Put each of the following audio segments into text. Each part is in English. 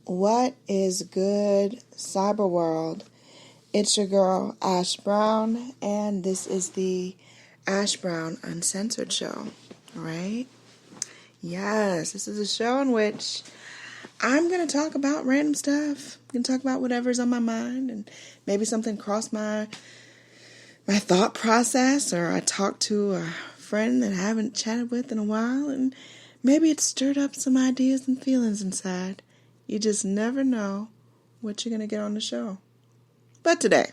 What is good, cyber world? It's your girl, Ash Brown, and this is the Ash Brown Uncensored Show, right? Yes, this is a show in which I'm going to talk about random stuff. I'm going to talk about whatever's on my mind, and maybe something crossed my thought process, or I talked to a friend that I haven't chatted with in a while, and maybe it stirred up some ideas and feelings inside. You just never know what you're going to get on the show. But today,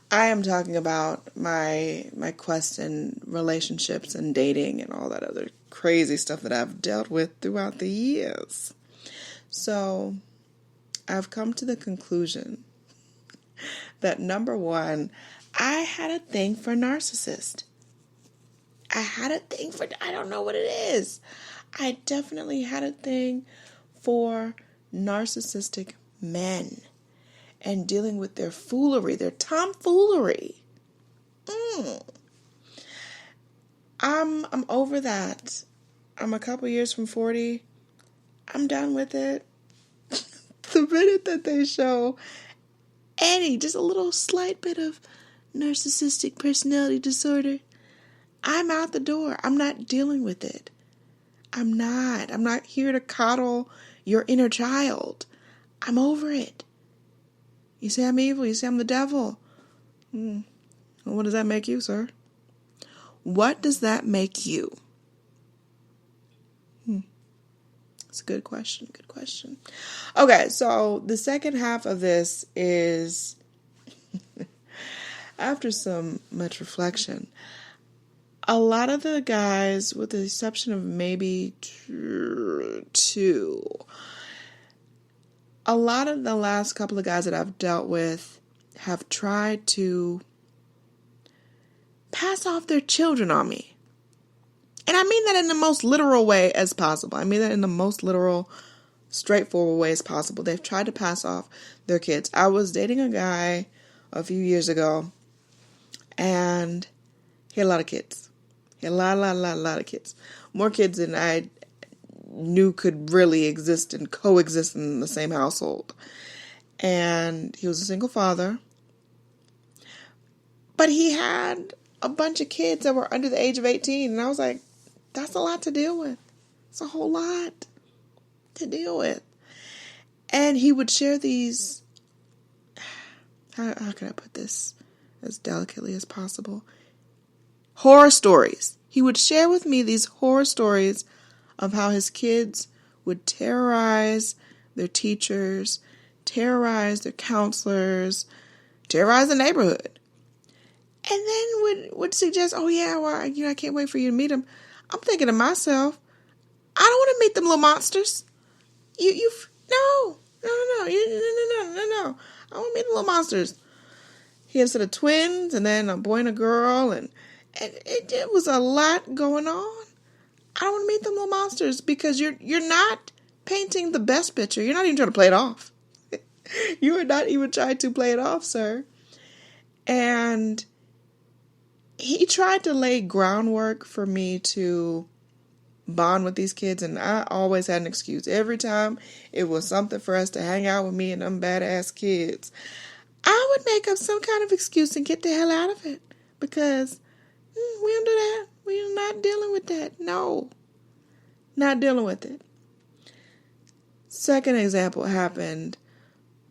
I am talking about my quest in relationships and dating and all that other crazy stuff that I've dealt with throughout the years. So, I've come to the conclusion that number one, I had a thing for narcissist. I don't know what it is. I definitely had a thing for narcissistic men and dealing with their foolery, their tomfoolery. I'm over that. I'm a couple years from 40. I'm done with it. The minute that they show just a little slight bit of narcissistic personality disorder, I'm out the door. I'm not dealing with it. I'm not here to coddle your inner child. I'm over it. You say I'm evil. You say I'm the devil. Well, what does that make you, sir? What does that make you? It's a good question. Good question. Okay, so the second half of this is, after some much reflection, a lot of the guys, with the exception of maybe two, a lot of the last couple of guys that I've dealt with have tried to pass off their children on me. And I mean that in the most literal way as possible. I mean that in the most literal, straightforward way as possible. They've tried to pass off their kids. I was dating a guy a few years ago, and he had a lot of kids. He had a lot of kids. More kids than I knew could really exist and coexist in the same household. And he was a single father. But he had a bunch of kids that were under the age of 18. And I was like, that's a lot to deal with. It's a whole lot to deal with. And he would share these, how can I put this as delicately as possible? Horror stories. He would share with me these horror stories of how his kids would terrorize their teachers, terrorize their counselors, terrorize the neighborhood. And then would suggest, oh yeah, well, I can't wait for you to meet him. I'm thinking to myself, I don't want to meet them little monsters. No. I don't want to meet the little monsters. He had a set of twins, and then a boy and a girl, and it was a lot going on. I don't want to meet them little monsters because you're not painting the best picture. You're not even trying to play it off. You are not even trying to play it off, sir. And he tried to lay groundwork for me to bond with these kids, and I always had an excuse. Every time it was something for us to hang out with me and them badass kids, I would make up some kind of excuse and get the hell out of it because we don't do that. We're not dealing with that. No. Not dealing with it. Second example happened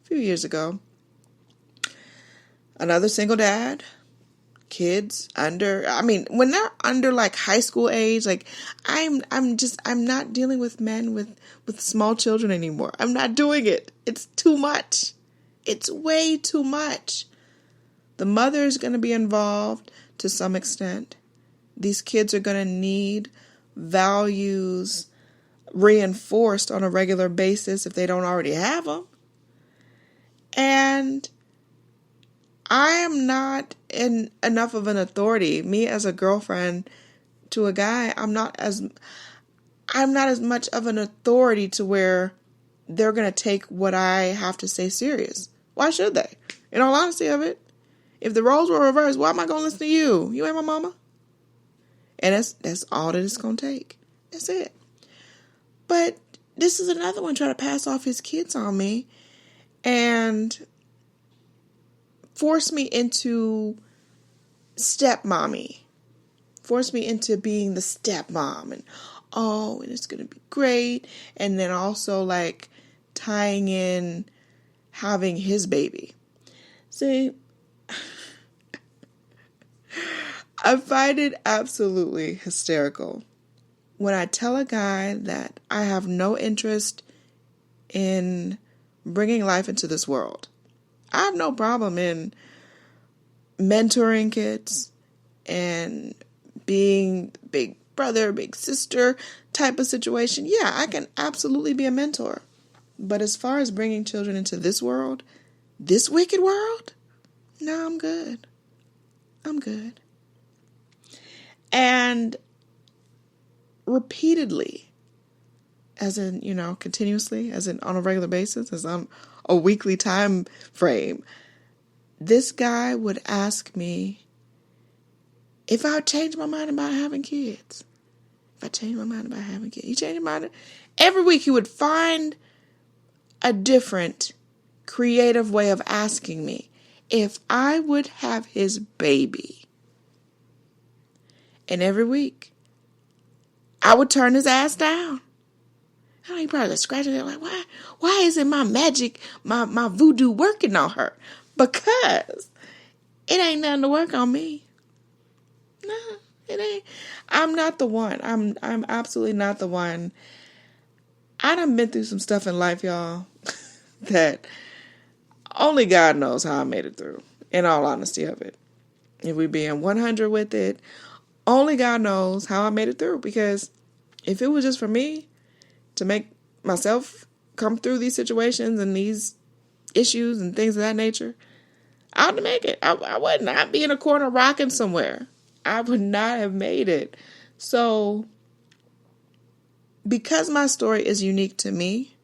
a few years ago. Another single dad. Kids when they're under like high school age, like I'm not dealing with men with small children anymore. I'm not doing it. It's too much. It's way too much. The mother is going to be involved to some extent. These kids are going to need values reinforced on a regular basis if they don't already have them. And I am not enough of an authority. Me as a girlfriend to a guy, I'm not as much of an authority to where they're going to take what I have to say serious. Why should they? In all honesty of it, if the roles were reversed, why am I going to listen to you? You ain't my mama. And that's all that it's going to take. That's it. But this is another one trying to pass off his kids on me and force me into stepmommy. Force me into being the stepmom. And it's going to be great. And then also like tying in having his baby. See, I find it absolutely hysterical when I tell a guy that I have no interest in bringing life into this world. I have no problem in mentoring kids and being big brother, big sister type of situation. Yeah, I can absolutely be a mentor. But as far as bringing children into this world, this wicked world, no, I'm good. I'm good. And repeatedly, as in, continuously, as in on a regular basis, as on a weekly time frame, this guy would ask me if I would change my mind about having kids. If I change my mind about having kids. He changed my mind. Every week he would find a different creative way of asking me if I would have his baby. And every week I would turn his ass down. He probably scratching it like, why isn't my magic, my voodoo working on her? Because it ain't nothing to work on me. No, it ain't. I'm not the one. I'm absolutely not the one. I done been through some stuff in life, y'all, that only God knows how I made it through, in all honesty of it. If we being 100 with it, only God knows how I made it through. Because if it was just for me to make myself come through these situations and these issues and things of that nature, I wouldn't make it. I would not be in a corner rocking somewhere. I would not have made it. So, because my story is unique to me,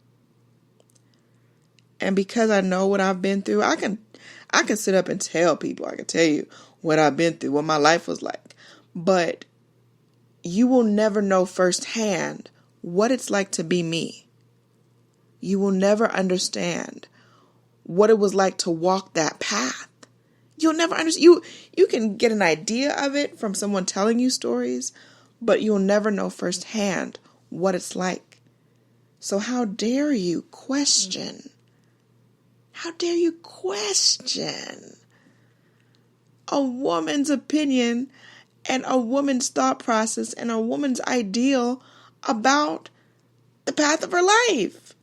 and because I know what I've been through, I can sit up and tell people. I can tell you what I've been through, what my life was like. But you will never know firsthand what it's like to be me. You will never understand what it was like to walk that path. You'll never understand. You can get an idea of it from someone telling you stories, but you'll never know firsthand what it's like. So how dare you question? How dare you question a woman's opinion and a woman's thought process and a woman's ideal about the path of her life?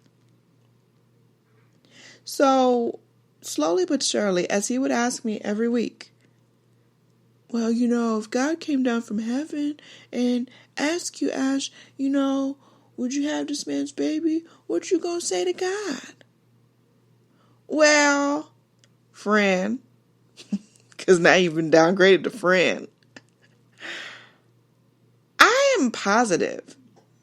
So, slowly but surely, as he would ask me every week, well, if God came down from heaven and asked you, Ash, would you have this man's baby? What you gonna say to God? Well, friend, because now you've been downgraded to friend, I am positive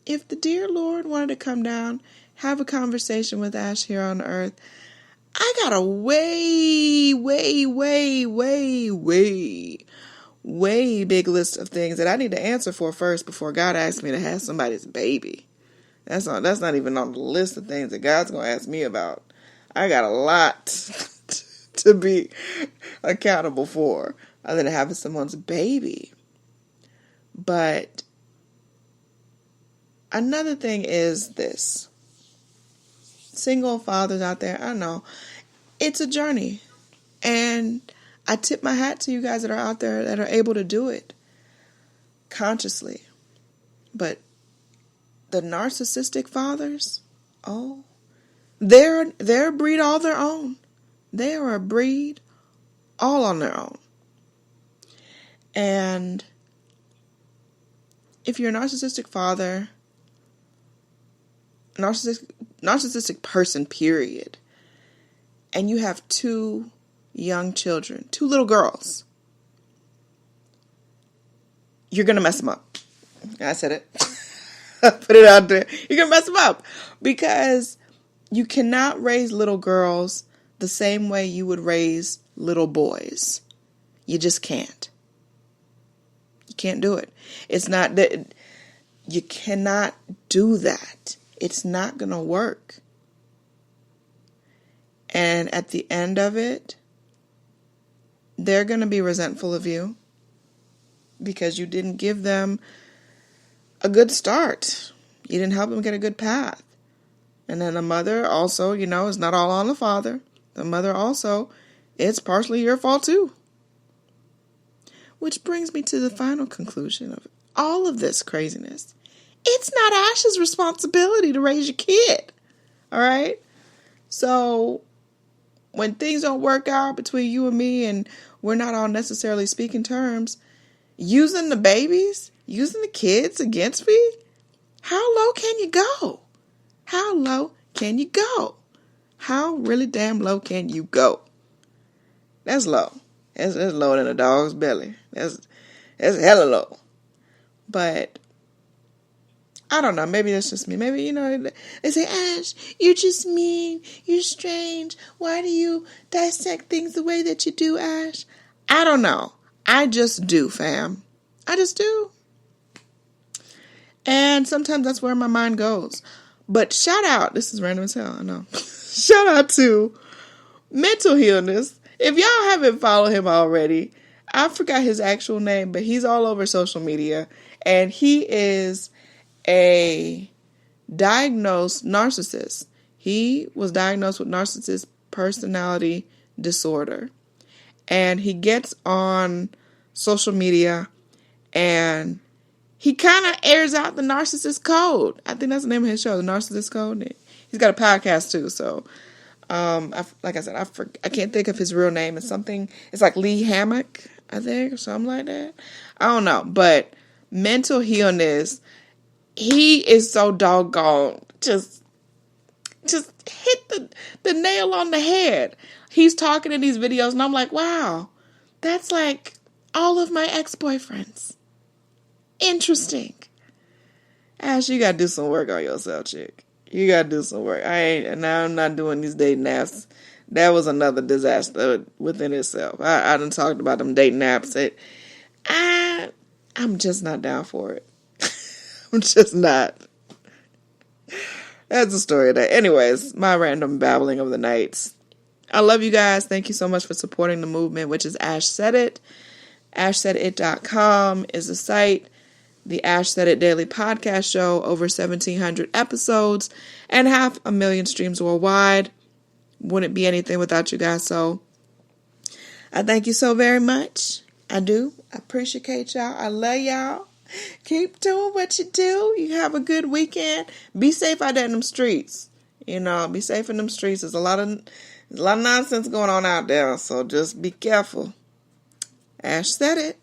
if the dear Lord wanted to come down, have a conversation with Ash here on earth, I got a way big list of things that I need to answer for first before God asks me to have somebody's baby. That's not even on the list of things that God's going to ask me about. I got a lot to be accountable for other than having someone's baby. But another thing is this. Single fathers out there, I know, it's a journey. And I tip my hat to you guys that are out there that are able to do it consciously. But the narcissistic fathers, they're a breed all their own. They are a breed all on their own. And if you're a narcissistic father, narcissistic person, period, and you have 2 young children, 2 little girls, you're going to mess them up. I said it. Put it out there. You're going to mess them up because you cannot raise little girls the same way you would raise little boys. You just can't. You can't do it. It's not that you cannot do that. it's not going to work. And at the end of it, they're going to be resentful of you because you didn't give them a good start. You didn't help them get a good path. And then the mother also, is not all on the father. The mother also, it's partially your fault too. Which brings me to the final conclusion of all of this craziness. It's not Ash's responsibility to raise your kid. All right? So when things don't work out between you and me and we're not on necessarily speaking terms, using the babies, using the kids against me, how low can you go? How low can you go? How really damn low can you go? That's low. That's lower than a dog's belly. That's hella low. But I don't know. Maybe that's just me. Maybe, they say, Ash, you're just mean. You're strange. Why do you dissect things the way that you do, Ash? I don't know. I just do, fam. I just do. And sometimes that's where my mind goes. But shout out. This is random as hell, I know. Shout out to Mental Healness. If y'all haven't followed him already, I forgot his actual name, but he's all over social media. And he is a diagnosed narcissist. He was diagnosed with narcissist personality disorder. And he gets on social media and he kind of airs out the Narcissist Code. I think that's the name of his show, the Narcissist Code. He's got a podcast too, so like I said, I can't think of his real name. It's like Lee Hammock, I think, or something like that. I don't know, but Mental Healness, he is so doggone, just hit the nail on the head. He's talking in these videos, and I'm like, wow, that's like all of my ex-boyfriends. Interesting. Ash, you gotta do some work on yourself, chick. You gotta do some work. I'm not doing these dating apps. That was another disaster within itself. I done talked about them dating apps. I'm just not down for it. I'm just not. That's the story of that. Anyways, my random babbling of the nights. I love you guys. Thank you so much for supporting the movement, which is Ash Said It. ashsaidit.com is the site. The Ash Said It Daily Podcast Show, over 1,700 episodes and 500,000 streams worldwide. Wouldn't be anything without you guys. So I thank you so very much. I do. I appreciate y'all. I love y'all. Keep doing what you do. You have a good weekend. Be safe out there in them streets. Be safe in them streets. There's a lot of nonsense going on out there. So just be careful. Ash said it.